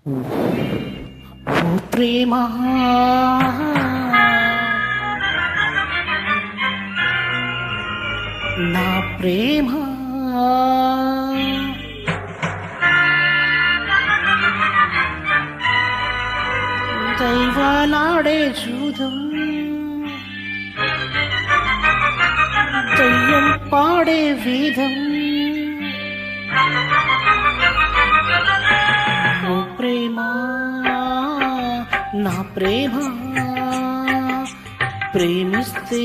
ఓ ప్రేమ నా ప్రేమ దైవాలాడే జూదం దయ్యం పాడే వేదం ఓ ప్రేమ నా ప్రేమ ప్రేమిస్తే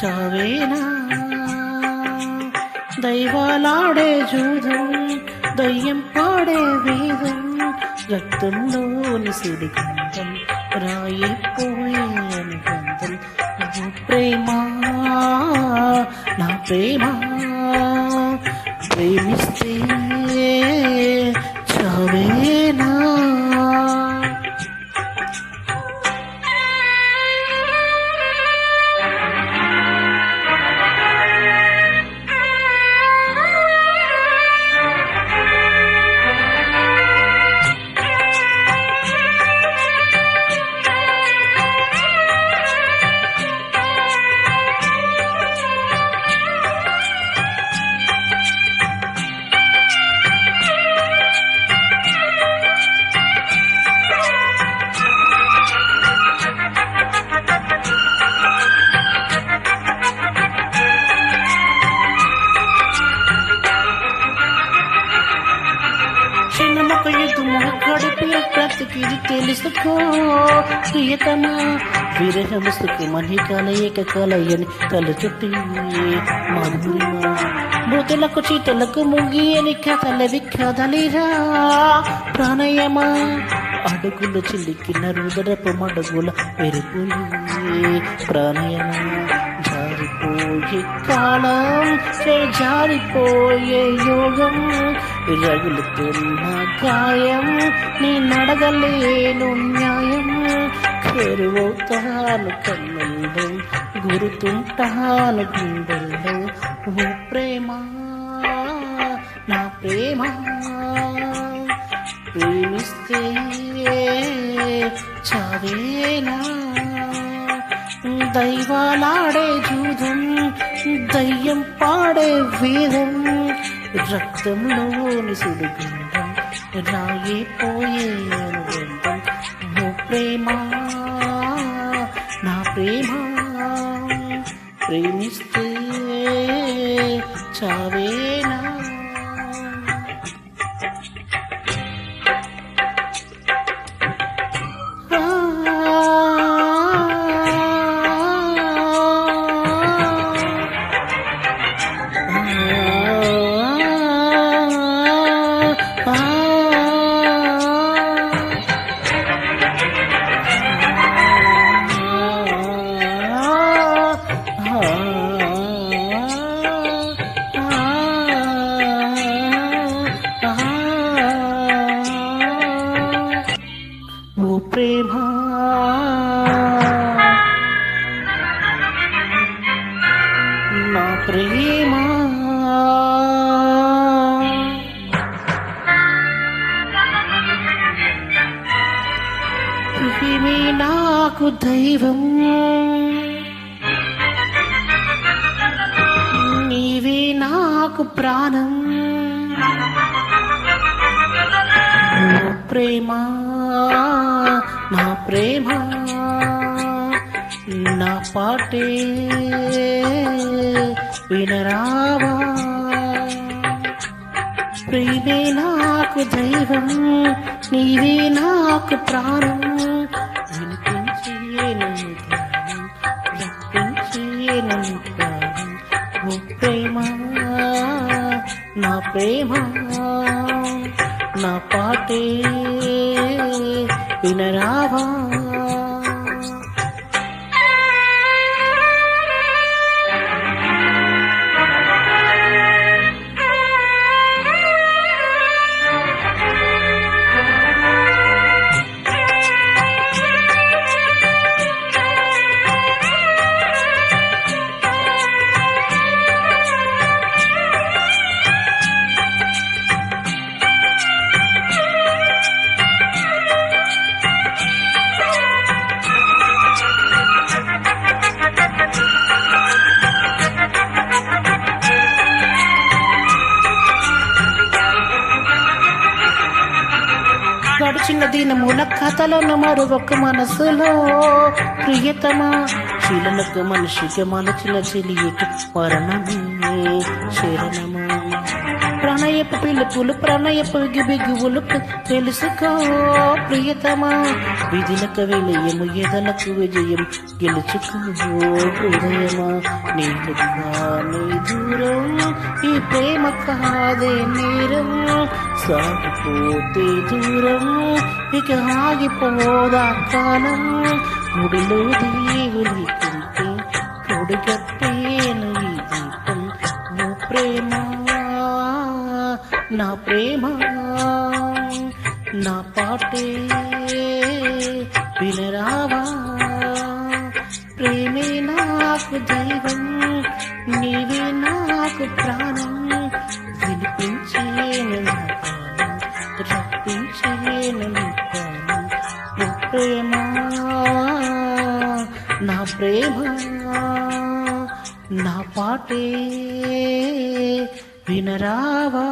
చావేనా దైవాలాడే జూదం దయ్యం పాడే వేదం రక్తంలోని సిడిగంధం రాయిపోయే అనుబంధం ఓ ప్రేమ నా ప్రేమ ప్రేమిస్తే చావేనా చిన్నమొక యుద్ధము గడిపి బ్రతికిది తెలుసుకో ప్రియతమా విరహము సుఖమని కలయిక కలయని తలచుట్టి మధురిమా మృతులకు చీటలకు ముగియని కథలవి కదలిరా ప్రణయమా అడుగులు చిలికిన రుదరపు మడుగుల పెరిపోయి ప్రణయమా జారిపోయే కాలం జారిపోయే యోగం రగులుతున్న గాయం నీ నడగలేను న్యాయం కరువుతాను కన్నుల్లో గురుతుంటాను గుండెల్లో ఓ ప్రేమ నా ప్రేమ ప్రేమిస్తే చావేనా దైవాలాడే జూదం దయ్యం పాడే వేదం రక్తంలోని సుడిగుండం రాయిపోయే అనుబంధం ఓ ప్రేమ నా ప్రేమ ప్రేమిస్తే చావేనా ఓ ప్రేమ నా ప్రేమ ప్రేమే నాకు దైవం నీవే నాకు ప్రాణం ఓ ప్రేమ నా ప్రేమ నా పాటే వినరావా ప్రేమే నాకు దైవం నీవే నాకు ప్రాణం వినిపించే రప్పించే ఓ ప్రేమ నా ప్రేమ నా పాటే వినరావా గడిచిన దినముల కథలను మరొక మనసులో ప్రియతమా శీలనకు మనిషికి మలచిన చెలియకి మరణమే శరణమా ప్రణయపు పిలుపులు ప్రణయపు బిగువులు తెలుసుకో ప్రియతమా విధులకు విలయము ఎదలకు విజయం గెలుచుకో హృదయమా నీకు కాని దూరం ఈ ప్రేమ కాదే నేరం సాగిపోతే దూరం ఇక ఆగిపోదా కాలం గుడిలో దేవుని కంటే పొడిగట్టేను ఈ దీపం ఓ ప్రేమ నా ప్రేమ నా పాటే వినరావా ప్రేమే నాకు దైవం నీవే నాకు ప్రాణం వినిపించేను నా ప్రాణం రప్పించేను నీ ప్రాణం ఓ ప్రేమ నా ప్రేమ నా పాటే వినరావా